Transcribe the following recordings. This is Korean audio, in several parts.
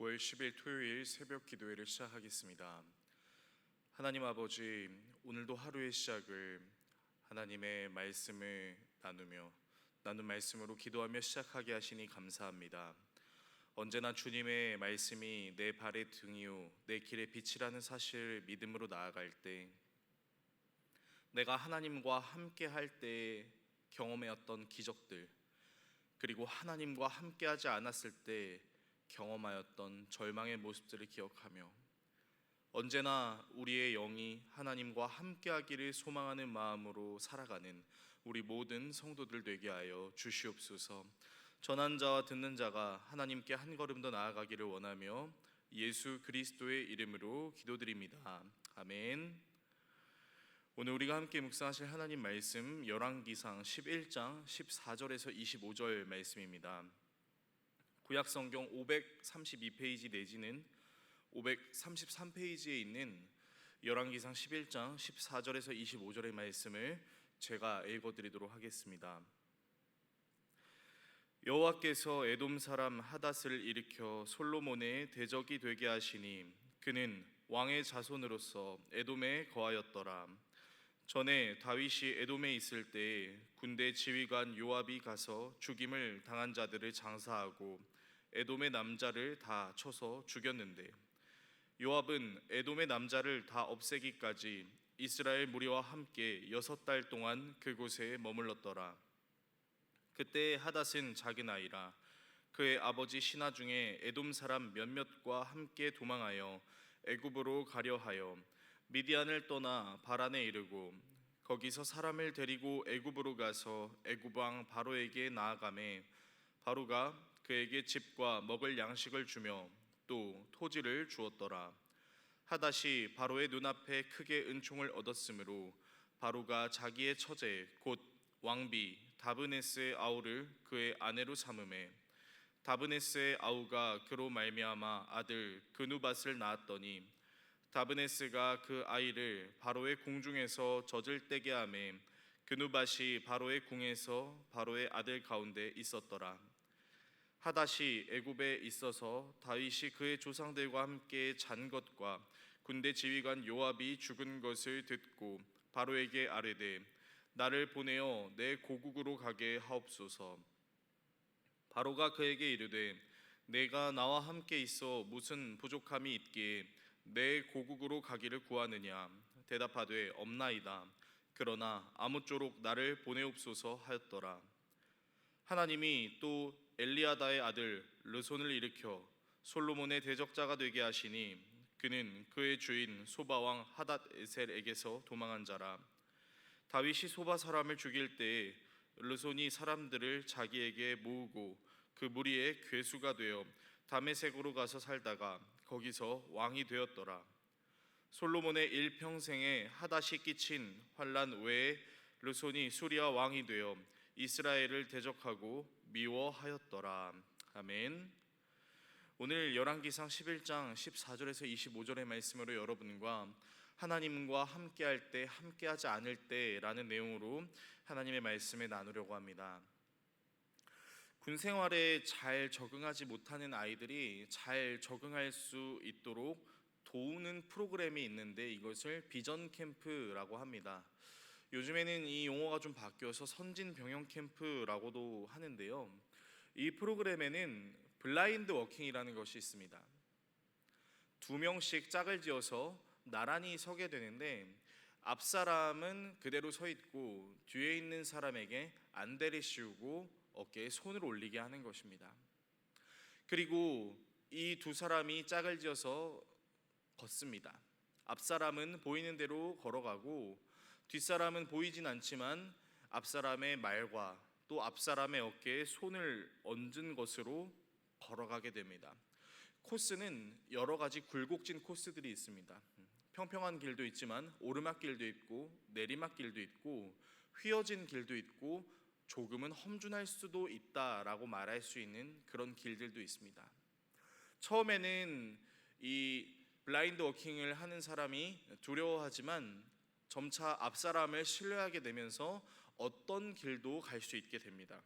9월 10일 토요일 새벽 기도회를 시작하겠습니다. 하나님 아버지, 오늘도 하루의 시작을 하나님의 말씀을 나눈 말씀으로 기도하며 시작하게 하시니 감사합니다. 언제나 주님의 말씀이 내 발의 등이요 내 길의 빛이라는 사실을 믿음으로 나아갈 때, 내가 하나님과 함께 할 때 경험했던 기적들, 그리고 하나님과 함께하지 않았을 때 경험하였던 절망의 모습들을 기억하며 언제나 우리의 영이 하나님과 함께하기를 소망하는 마음으로 살아가는 우리 모든 성도들 되게 하여 주시옵소서. 전한 자와 듣는 자가 하나님께 한 걸음 더 나아가기를 원하며 예수 그리스도의 이름으로 기도드립니다. 아멘. 오늘 우리가 함께 묵상하실 하나님 말씀 열왕기상 11장 14절에서 25절 말씀입니다. 구약성경 532페이지 내지는 533페이지에 있는 열왕기상 11장 14절에서 25절의 말씀을 제가 읽어드리도록 하겠습니다. 여호와께서 에돔 사람 하닷을 일으켜 솔로몬의 대적이 되게 하시니 그는 왕의 자손으로서 에돔에 거하였더라. 전에 다윗이 에돔에 있을 때 군대 지휘관 요압이 가서 죽임을 당한 자들을 장사하고 에돔의 남자를 다 쳐서 죽였는데, 요압은 에돔의 남자를 다 없애기까지 이스라엘 무리와 함께 6달 동안 그곳에 머물렀더라. 그때 하닷은 작은 아이라 그의 아버지 신하 중에 에돔 사람 몇몇과 함께 도망하여 애굽으로 가려 하여 미디안을 떠나 바란에 이르고 거기서 사람을 데리고 애굽으로 가서 애굽 왕 바로에게 나아가매 바로가 그에게 집과 먹을 양식을 주며 또 토지를 주었더라. 하닷이 바로의 눈앞에 크게 은총을 얻었으므로 바로가 자기의 처제 곧 왕비 다브네스의 아우를 그의 아내로 삼음에 다브네스의 아우가 그로 말미암아 아들 그누밧을 낳았더니 다브네스가 그 아이를 바로의 궁중에서 젖을 떼게 하매 그누밧이 바로의 궁에서 바로의 아들 가운데 있었더라. 하닷이 애굽에 있어서 다윗이 그의 조상들과 함께 잔 것과 군대 지휘관 요압이 죽은 것을 듣고 바로에게 아뢰되 나를 보내어 내 고국으로 가게 하옵소서. 바로가 그에게 이르되 내가 나와 함께 있어 무슨 부족함이 있기에 내 고국으로 가기를 구하느냐. 대답하되 없나이다. 그러나 아무쪼록 나를 보내옵소서 하였더라. 하나님이 또 엘리아다의 아들 르손을 일으켜 솔로몬의 대적자가 되게 하시니 그는 그의 주인 소바왕 하닷에셀에게서 도망한 자라. 다윗이 소바 사람을 죽일 때에 르손이 사람들을 자기에게 모으고 그 무리의 괴수가 되어 다메섹으로 가서 살다가 거기서 왕이 되었더라. 솔로몬의 일평생에 하닷이 끼친 환난 외에 르손이 수리아 왕이 되어 이스라엘을 대적하고 미워하였더라. 아멘. 오늘 열왕기상 11장 14절에서 25절의 말씀으로 여러분과 하나님과 함께할 때 함께하지 않을 때라는 내용으로 하나님의 말씀을 나누려고 합니다. 군 생활에 잘 적응하지 못하는 아이들이 잘 적응할 수 있도록 도우는 프로그램이 있는데 이것을 비전 캠프라고 합니다. 요즘에는 이 용어가 좀 바뀌어서 선진 병영 캠프라고도 하는데요. 이 프로그램에는 블라인드 워킹이라는 것이 있습니다. 2명씩 짝을 지어서 나란히 서게 되는데 앞 사람은 그대로 서 있고 뒤에 있는 사람에게 안대를 씌우고 어깨에 손을 올리게 하는 것입니다. 그리고 이 두 사람이 짝을 지어서 걷습니다. 앞 사람은 보이는 대로 걸어가고 뒷사람은 보이진 않지만 앞사람의 말과 또 앞사람의 어깨에 손을 얹은 것으로 걸어가게 됩니다. 코스는 여러 가지 굴곡진 코스들이 있습니다. 평평한 길도 있지만 오르막길도 있고 내리막길도 있고 휘어진 길도 있고 조금은 험준할 수도 있다라고 말할 수 있는 그런 길들도 있습니다. 처음에는 이 블라인드 워킹을 하는 사람이 두려워하지만 점차 앞사람을 신뢰하게 되면서 어떤 길도 갈 수 있게 됩니다.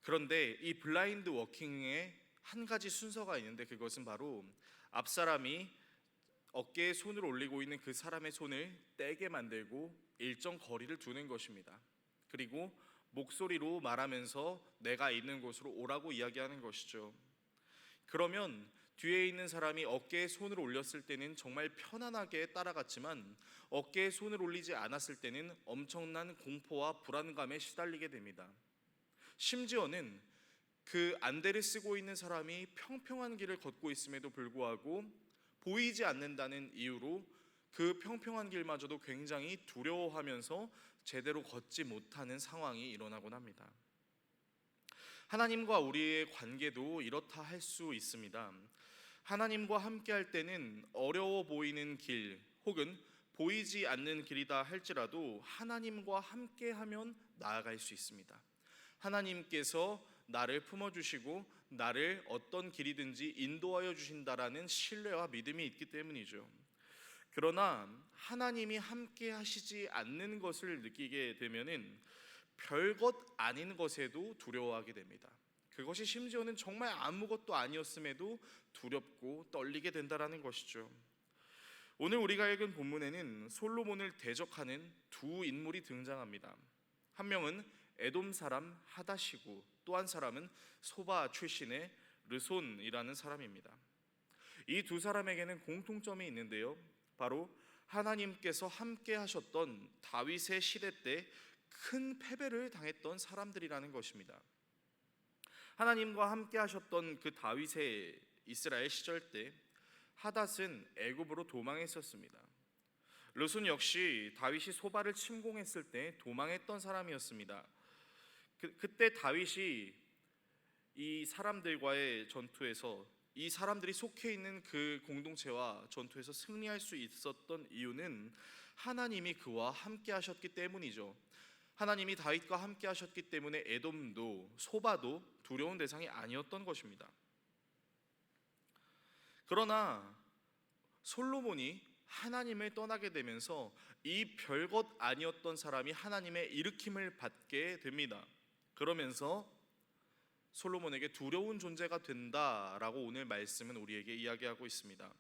그런데 이 블라인드 워킹의 한 가지 순서가 있는데, 그것은 바로 앞사람이 어깨에 손을 올리고 있는 그 사람의 손을 떼게 만들고 일정 거리를 두는 것입니다. 그리고 목소리로 말하면서 내가 있는 곳으로 오라고 이야기하는 것이죠. 그러면 뒤에 있는 사람이 어깨에 손을 올렸을 때는 정말 편안하게 따라갔지만, 어깨에 손을 올리지 않았을 때는 엄청난 공포와 불안감에 시달리게 됩니다. 심지어는 그 안대를 쓰고 있는 사람이 평평한 길을 걷고 있음에도 불구하고 보이지 않는다는 이유로 그 평평한 길마저도 굉장히 두려워하면서 제대로 걷지 못하는 상황이 일어나곤 합니다. 하나님과 우리의 관계도 이렇다 할 수 있습니다. 하나님과 함께 할 때는 어려워 보이는 길 혹은 보이지 않는 길이다 할지라도 하나님과 함께 하면 나아갈 수 있습니다. 하나님께서 나를 품어주시고 나를 어떤 길이든지 인도하여 주신다라는 신뢰와 믿음이 있기 때문이죠. 그러나 하나님이 함께 하시지 않는 것을 느끼게 되면은 별것 아닌 것에도 두려워하게 됩니다. 그것이 심지어는 정말 아무것도 아니었음에도 두렵고 떨리게 된다라는 것이죠. 오늘 우리가 읽은 본문에는 솔로몬을 대적하는 두 인물이 등장합니다. 한 명은 에돔 사람 하닷이고 또 한 사람은 소바 출신의 르손이라는 사람입니다. 이 두 사람에게는 공통점이 있는데요, 바로 하나님께서 함께 하셨던 다윗의 시대 때 큰 패배를 당했던 사람들이라는 것입니다. 하나님과 함께 하셨던 그 다윗의 이스라엘 시절 때 하닷은 애굽으로 도망했었습니다. 르손 역시 다윗이 소바를 침공했을 때 도망했던 사람이었습니다. 그때 다윗이 이 사람들과의 전투에서, 이 사람들이 속해 있는 그 공동체와 전투에서 승리할 수 있었던 이유는 하나님이 그와 함께 하셨기 때문이죠. 하나님이 다윗과 함께 하셨기 때문에 에돔도 소바도 두려운 대상이 아니었던 것입니다. 그러나 솔로몬이 하나님을 떠나게 되면서 이 별것 아니었던 사람이 하나님의 일으킴을 받게 됩니다. 그러면서 솔로몬에게 두려운 존재가 된다라고 오늘 말씀은 우리에게 이야기하고 있습니다.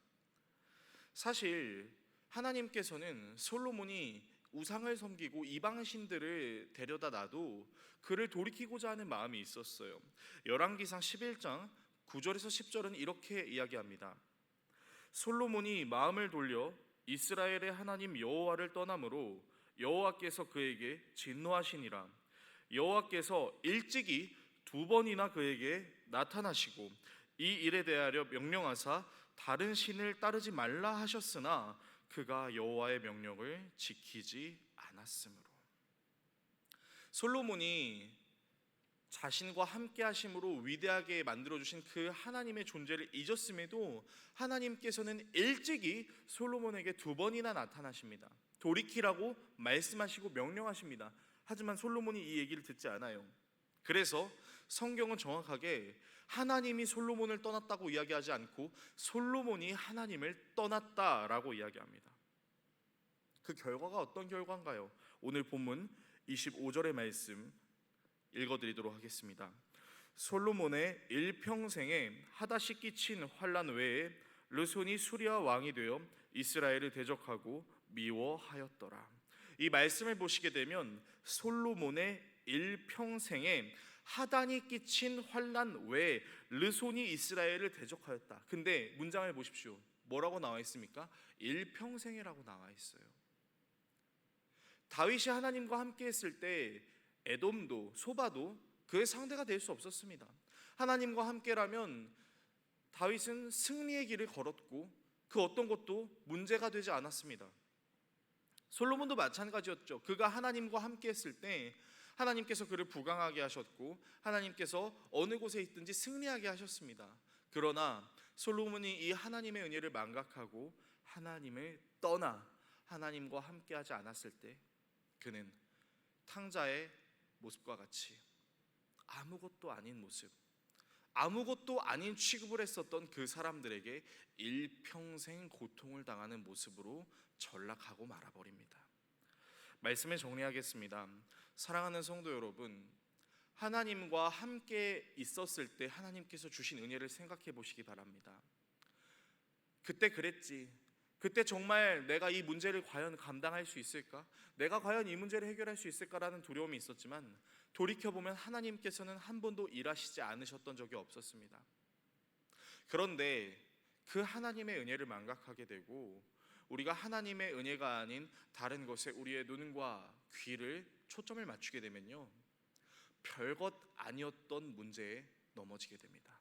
사실 하나님께서는 솔로몬이 우상을 섬기고 이방신들을 데려다 놔도 그를 돌이키고자 하는 마음이 있었어요. 열왕기상 11장 9절에서 10절은 이렇게 이야기합니다. 솔로몬이 마음을 돌려 이스라엘의 하나님 여호와를 떠나므로 여호와께서 그에게 진노하시니라. 여호와께서 일찍이 두 번이나 그에게 나타나시고 이 일에 대하여 명령하사 다른 신을 따르지 말라 하셨으나 그가 여호와의 명령을 지키지 않았으므로. 솔로몬이 자신과 함께 하심으로 위대하게 만들어주신 그 하나님의 존재를 잊었음에도 하나님께서는 일찍이 솔로몬에게 두 번이나 나타나십니다. 돌이키라고 말씀하시고 명령하십니다. 하지만 솔로몬이 이 얘기를 듣지 않아요. 그래서 성경은 정확하게 하나님이 솔로몬을 떠났다고 이야기하지 않고 솔로몬이 하나님을 떠났다라고 이야기합니다. 그 결과가 어떤 결과인가요? 오늘 본문 25절의 말씀 읽어드리도록 하겠습니다. 솔로몬의 일평생에 하닷이 끼친 환난 외에 르손이 수리아 왕이 되어 이스라엘을 대적하고 미워하였더라. 이 말씀을 보시게 되면 솔로몬의 일평생에 하단이 끼친 환난 외에 르손이 이스라엘을 대적하였다. 근데 문장을 보십시오. 뭐라고 나와 있습니까? 일평생이라고 나와 있어요. 다윗이 하나님과 함께 했을 때 에돔도 소바도 그의 상대가 될 수 없었습니다. 하나님과 함께라면 다윗은 승리의 길을 걸었고 그 어떤 것도 문제가 되지 않았습니다. 솔로몬도 마찬가지였죠. 그가 하나님과 함께 했을 때 하나님께서 그를 부강하게 하셨고 하나님께서 어느 곳에 있든지 승리하게 하셨습니다. 그러나 솔로몬이 이 하나님의 은혜를 망각하고 하나님을 떠나 하나님과 함께하지 않았을 때 그는 탕자의 모습과 같이 아무것도 아닌 모습, 아무것도 아닌 취급을 했었던 그 사람들에게 일평생 고통을 당하는 모습으로 전락하고 말아버립니다. 말씀을 정리하겠습니다. 사랑하는 성도 여러분, 하나님과 함께 있었을 때 하나님께서 주신 은혜를 생각해 보시기 바랍니다. 그때 그랬지. 그때 정말 내가 이 문제를 과연 감당할 수 있을까? 내가 과연 이 문제를 해결할 수 있을까라는 두려움이 있었지만 돌이켜보면 하나님께서는 한 번도 일하시지 않으셨던 적이 없었습니다. 그런데 그 하나님의 은혜를 망각하게 되고 우리가 하나님의 은혜가 아닌 다른 것에 우리의 눈과 귀를 초점을 맞추게 되면요, 별것 아니었던 문제에 넘어지게 됩니다.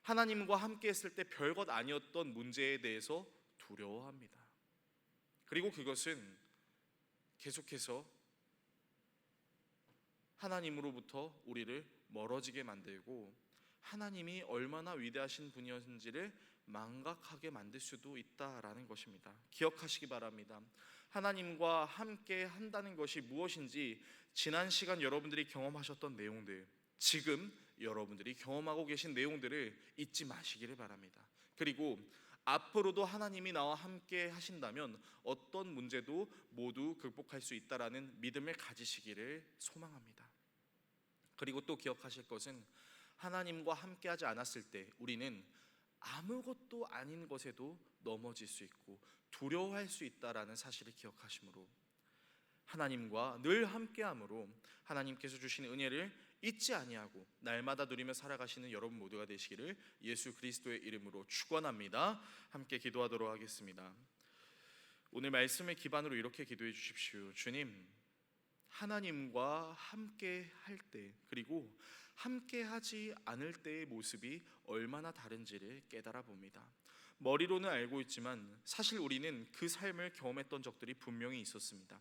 하나님과 함께 했을 때 별것 아니었던 문제에 대해서 두려워합니다. 그리고 그것은 계속해서 하나님으로부터 우리를 멀어지게 만들고 하나님이 얼마나 위대하신 분이었는지를 망각하게 만들 수도 있다라는 것입니다. 기억하시기 바랍니다. 하나님과 함께 한다는 것이 무엇인지 지난 시간 여러분들이 경험하셨던 내용들, 지금 여러분들이 경험하고 계신 내용들을 잊지 마시기를 바랍니다. 그리고 앞으로도 하나님이 나와 함께 하신다면 어떤 문제도 모두 극복할 수 있다라는 믿음을 가지시기를 소망합니다. 그리고 또 기억하실 것은 하나님과 함께하지 않았을 때 우리는 아무것도 아닌 것에도 넘어질 수 있고 두려워할 수 있다라는 사실을 기억하심으로 하나님과 늘 함께함으로 하나님께서 주신 은혜를 잊지 아니하고 날마다 누리며 살아가시는 여러분 모두가 되시기를 예수 그리스도의 이름으로 축원합니다. 함께 기도하도록 하겠습니다. 오늘 말씀을 기반으로 이렇게 기도해 주십시오. 주님, 하나님과 함께 할 때 그리고 함께 하지 않을 때의 모습이 얼마나 다른지를 깨달아 봅니다. 머리로는 알고 있지만 사실 우리는 그 삶을 경험했던 적들이 분명히 있었습니다.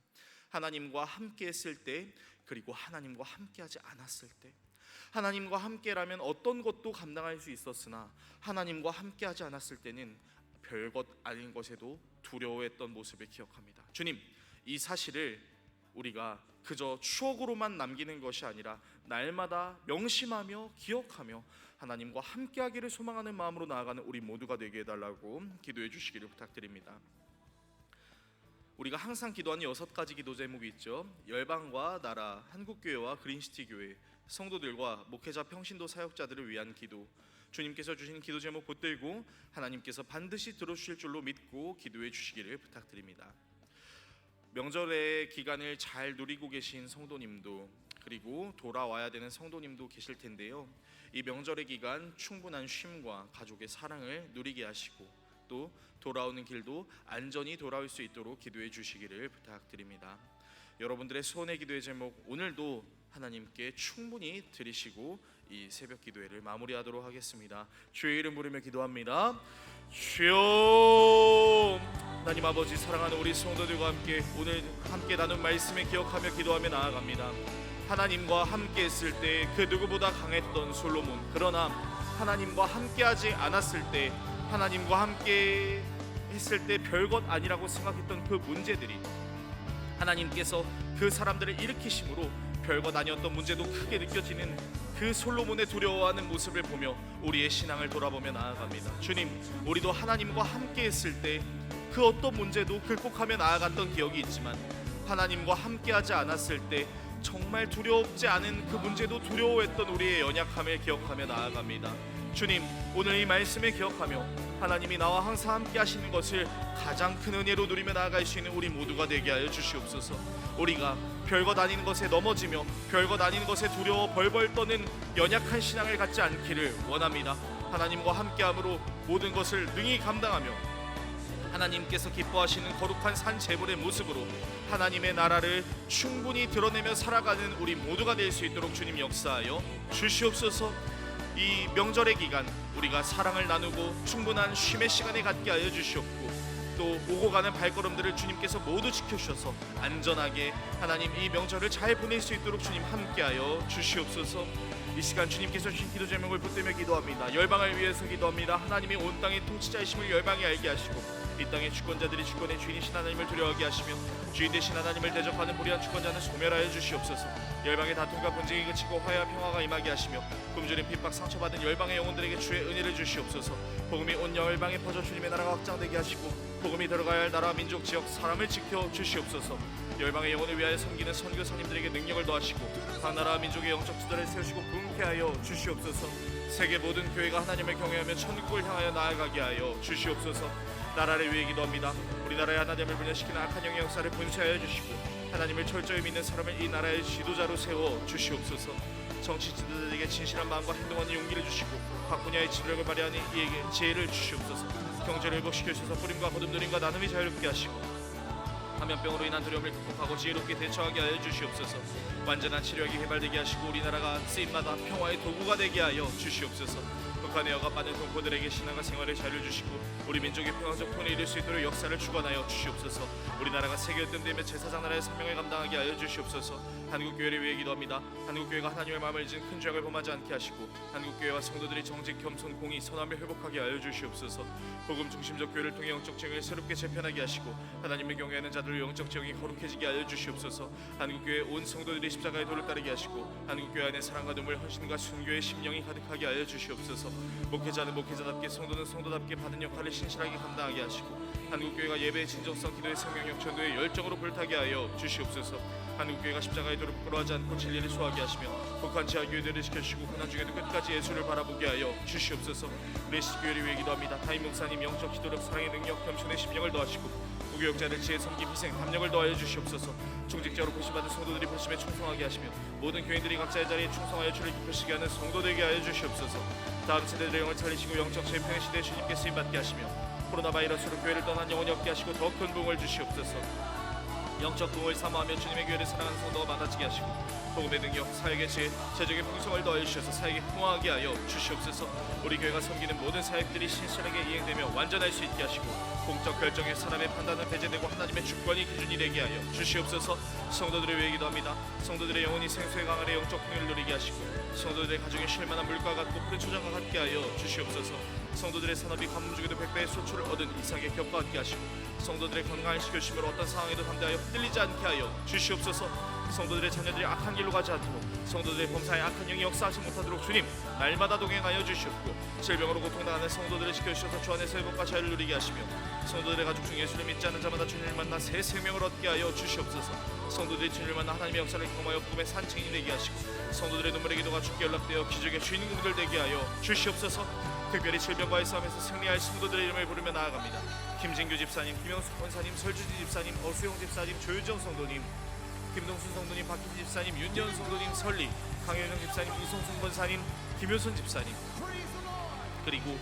하나님과 함께 했을 때 그리고 하나님과 함께 하지 않았을 때, 하나님과 함께라면 어떤 것도 감당할 수 있었으나 하나님과 함께 하지 않았을 때는 별것 아닌 것에도 두려워했던 모습을 기억합니다. 주님, 이 사실을 우리가 그저 추억으로만 남기는 것이 아니라 날마다 명심하며 기억하며 하나님과 함께하기를 소망하는 마음으로 나아가는 우리 모두가 되게 해달라고 기도해 주시기를 부탁드립니다. 우리가 항상 기도하는 6가지 기도 제목이 있죠. 열방과 나라, 한국교회와 그린시티 교회, 성도들과 목회자 평신도 사역자들을 위한 기도, 주님께서 주신 기도 제목 붙들고 하나님께서 반드시 들어주실 줄로 믿고 기도해 주시기를 부탁드립니다. 명절의 기간을 잘 누리고 계신 성도님도 그리고 돌아와야 되는 성도님도 계실 텐데요, 이 명절의 기간 충분한 쉼과 가족의 사랑을 누리게 하시고 또 돌아오는 길도 안전히 돌아올 수 있도록 기도해 주시기를 부탁드립니다. 여러분들의 소원의 기도의 제목 오늘도 하나님께 충분히 드리시고 이 새벽 기도회를 마무리하도록 하겠습니다. 주의 이름 부르며 기도합니다. 주여, 하나님 아버지, 사랑하는 우리 성도들과 함께 오늘 함께 나눈 말씀을 기억하며 기도하며 나아갑니다. 하나님과 함께 했을 때 그 누구보다 강했던 솔로몬, 그러나 하나님과 함께하지 않았을 때, 하나님과 함께 했을 때 별것 아니라고 생각했던 그 문제들이 하나님께서 그 사람들을 일으키심으로 별것 아니었던 문제도 크게 느껴지는 그 솔로몬의 두려워하는 모습을 보며 우리의 신앙을 돌아보며 나아갑니다. 주님, 우리도 하나님과 함께 했을 때 그 어떤 문제도 극복하며 나아갔던 기억이 있지만 하나님과 함께하지 않았을 때 정말 두렵지 않은 그 문제도 두려워했던 우리의 연약함을 기억하며 나아갑니다. 주님, 오늘 이 말씀을 기억하며 하나님이 나와 항상 함께 하시는 것을 가장 큰 은혜로 누리며 나아갈 수 있는 우리 모두가 되게 하여 주시옵소서. 우리가 별것 아닌 것에 넘어지며 별것 아닌 것에 두려워 벌벌 떠는 연약한 신앙을 갖지 않기를 원합니다. 하나님과 함께함으로 모든 것을 능히 감당하며 하나님께서 기뻐하시는 거룩한 산 제물의 모습으로 하나님의 나라를 충분히 드러내며 살아가는 우리 모두가 될 수 있도록 주님 역사하여 주시옵소서. 이 명절의 기간 우리가 사랑을 나누고 충분한 쉼의 시간을 갖게 하여 주시옵고 또 오고 가는 발걸음들을 주님께서 모두 지켜주셔서 안전하게 하나님 이 명절을 잘 보낼 수 있도록 주님 함께하여 주시옵소서. 이 시간 주님께서 주신 기도 제목을 붙들며 기도합니다. 열방을 위해서 기도합니다. 하나님이 온 땅의 통치자이심을 열방에 알게 하시고 이 땅의 주권자들이 주권의 주인이신 하나님을 두려워하게 하시며 주인 되신 하나님을 대적하는 불의한 주권자는 소멸하여 주시옵소서. 열방의 다툼과 분쟁이 그치고 화해와 평화가 임하게 하시며 굶주린 핍박 상처받은 열방의 영혼들에게 주의 은혜를 주시옵소서. 복음이 온 열방에 퍼져 주님의 나라가 확장되게 하시고 복음이 들어가야 할 나라, 민족, 지역, 사람을 지켜 주시옵소서. 열방의 영혼을 위하여 섬기는 선교사님들에게 능력을 더하시고 각 나라와 민족의 영적 지도를 세우시고 부흥케 하여 주시옵소서. 세계 모든 교회가 하나님을 경외하며 천국을 향하여 나아가게 하여 주시옵소서. 나라를 위해 기도합니다. 우리나라의 하나님을 분열시키는 악한 영의 역사를 분쇄하여 주시고 하나님을 철저히 믿는 사람을 이 나라의 지도자로 세워 주시옵소서. 정치 지도자들에게 진실한 마음과 행동하는 용기를 주시고 각 분야의 지도력을 발휘하는 이에게 지혜를 주시옵소서. 경제를 회복시켜 주셔서 뿌림과 거듭들임과 나눔이 자유롭게 하시고 감염병으로 인한 두려움을 극복하고 지혜롭게 대처하게 하여 주시옵소서. 완전한 치료약이 개발되게 하시고 우리나라가 쓰임마다 평화의 도구가 되게 하여 주시옵소서. 북한의 억압받는 동포들에게 신앙과 생활의 자유를 주시고 우리 민족의 평화적 통일을 이룰 수 있도록 역사를 주관하여 주시옵소서. 우리나라가 세계의 뜸되며 제사장 나라의 사명을 감당하게 하여 주시옵소서. 한국교회를 위해 기도합니다. 한국교회가 하나님의 마음을 잊은 큰 죄악을 범하지 않게 하시고 한국교회와 성도들이 정직, 겸손, 공의, 선함을 회복하게 하여 주시옵소서. 복음 중심적 교회를 통해 영적 지형을 새롭게 재편하게 하시고 하나님을 경외하는 자들의 영적 지형이 거룩해지게 하여 주시옵소서. 한국교회 온 성도들이 십자가의 도를 따르게 하시고 한국교회 안에 사랑과 눈물, 헌신과 순교의 심령이 가득하게 하여 주시옵소서. 목회자는 목회자답게 성도는 성도답게 받은 역할을 신실하게 감당하게 하시고 한국교회가 예배의 진정성, 기도의 생명력, 전도의 열정으로 불타게 하여 주시옵소서. 한국교회가 십자가의 도를 부끄러워하지 않고 진리를 소화하게 하시며 북한 지하교회들을 지켜주시고 고난 중에도 끝까지 예수를 바라보게 하여 주시옵소서. 우리 시교회를 위해 기도합니다. 다임 목사님 영적 기도력, 사랑의 능력, 겸손의 심령을 더하시고 무교역자를 지혜, 섬김, 희생, 담력을 더하여 주시옵소서. 중직자로 보시받은 성도들이 보심에 충성하게 하시며 모든 교인들이 각자의 자리에 충성하여 주를 기쁘시게 하는 성도 되게 하여 주시옵소서. 다음 세대들의 영을 살리시고 영적 재편의 시대에 주님께 쓰임받게 하시며 코로나 바이러스로 교회를 떠난 영혼이 없게 하시고 더 큰 부흥을 주시옵소서. 영적 부흥을 사모하며 주님의 교회를 사랑하는 성도가 많아지게 하시고 복음의 능력, 사역의 지혜, 재정의 풍성을 더하여 주셔서 사역이 풍성하게 하여 주시옵소서. 우리 교회가 섬기는 모든 사역들이 신실하게 이행되며 완전할 수 있게 하시고 공적 결정에 사람의 판단은 배제되고 하나님의 주권이 기준이 되게 하여 주시옵소서. 성도들을 위해 기도합니다. 성도들의 영혼이 생수의 강 아래 영적 풍요를 누리게 하시고 성도들의 가정에 쉴만한 물과 같고 푸른 초장과 같게 하여 주시옵소서. 성도들의 산업이 가뭄 중에도 100배의 소출을 얻은 이삭의 겹과 같게 하시고 성도들의 건강을 지켜주시므로 어떤 상황에도 담대하여 흔들리지 않게 하여 주시옵소서. 성도들의 자녀들이 악한 길로 가지 않도록 성도들의 범사에 악한 영이 역사하지 못하도록 주님 날마다 동행하여 주시옵고 질병으로 고통당하는 성도들을 지켜주셔서 주 안에서 회복과 자유를 누리게 하시며 성도들의 가족 중 예수를 믿지 않는 자마다 주님을 만나 새 생명을 얻게 하여 주시옵소서. 성도들이 주님을 만나 하나님의 역사를 경험하여 복음의 산증인이 되게 하시고 성도들의 눈물의 기도가 주께 연락되어 기적의 주인공들 되게 하여 주시옵소서. 특별히 질병과의 싸움에서 승리할 성도들의 이름을 부르며 나아갑니다. 김진규 집사님, 김영숙 권사님, 설주지 집사님, 어수영 집사님, 조유정 성도님, 김동순 성도님, 박희지 집사님, 윤여은 성도님, 설리, 강현영 집사님, 이송순 권사님, 김효순 집사님, 그리고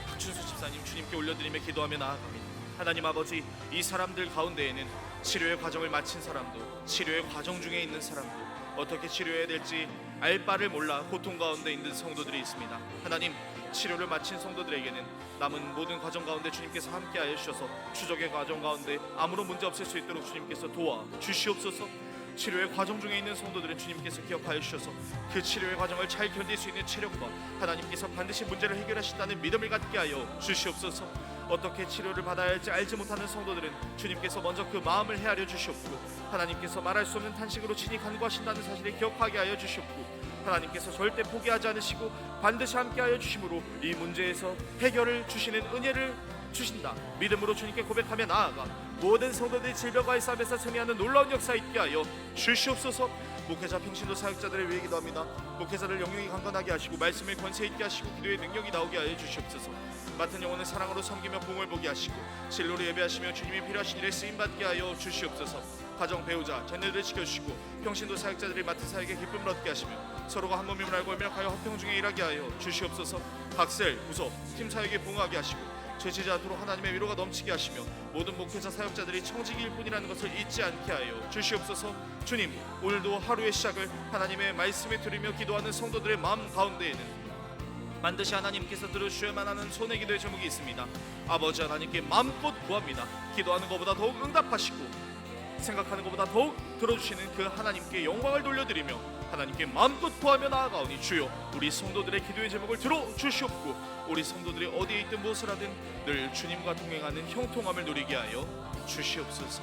박춘수 집사님 주님께 올려드리며 기도하며 나아갑니다. 하나님 아버지, 이 사람들 가운데에는 치료의 과정을 마친 사람도, 치료의 과정 중에 있는 사람도, 어떻게 치료해야 될지 알 바를 몰라 고통 가운데 있는 성도들이 있습니다. 하나님, 치료를 마친 성도들에게는 남은 모든 과정 가운데 주님께서 함께하여 주셔서 추적의 과정 가운데 아무런 문제 없을 수 있도록 주님께서 도와 주시옵소서. 치료의 과정 중에 있는 성도들은 주님께서 기억하여 주셔서 그 치료의 과정을 잘 견딜 수 있는 체력과 하나님께서 반드시 문제를 해결하신다는 믿음을 갖게 하여 주시옵소서. 어떻게 치료를 받아야 할지 알지 못하는 성도들은 주님께서 먼저 그 마음을 헤아려 주시옵고 하나님께서 말할 수 없는 탄식으로 친히 간구하신다는 사실을 기억하게 하여 주시옵고 하나님께서 절대 포기하지 않으시고 반드시 함께하여 주심으로 이 문제에서 해결을 주시는 은혜를 주신다 믿음으로 주님께 고백하며 나아가 모든 성도들이 질병과의 싸움에서 승리하는 놀라운 역사 있게 하여 주시옵소서. 목회자 평신도 사역자들을 위해 기도합니다. 목회자를 영역이 강건하게 하시고 말씀을 권세 있게 하시고 기도의 능력이 나오게 하여 주시옵소서. 맡은 영혼을 사랑으로 섬기며 복음을 보게 하시고 진로로 예배하시며 주님이 필요하신 일에 쓰임받게 하여 주시옵소서. 가정, 배우자, 자녀들을 지켜주시고 평신도 사역자들이 맡은 사역에 기쁨을 얻게 하시며 서로가 한 몸임을 알고 연락하여 화평 중에 일하게 하여 주시옵소서. 각셀, 부서, 팀 사역에 봉하게 하시고 죄지지 않도록 하나님의 위로가 넘치게 하시며 모든 목회자 사역자들이 청지기일 뿐이라는 것을 잊지 않게 하여 주시옵소서. 주님, 오늘도 하루의 시작을 하나님의 말씀에 들으며 기도하는 성도들의 마음 가운데에는 반드시 하나님께서 들어주셔야만 하는 손의 기도의 제목이 있습니다. 아버지 하나님께 마음껏 구합니다. 기도하는 것보다 더욱 응답하시고 생각하는 것보다 더욱 들어주시는 그 하나님께 영광을 돌려드리며 하나님께 마음껏 구하며 나아가오니 주여 우리 성도들의 기도의 제목을 들어주시옵고 우리 성도들이 어디에 있든 무엇을 하든 늘 주님과 동행하는 형통함을 누리게 하여 주시옵소서.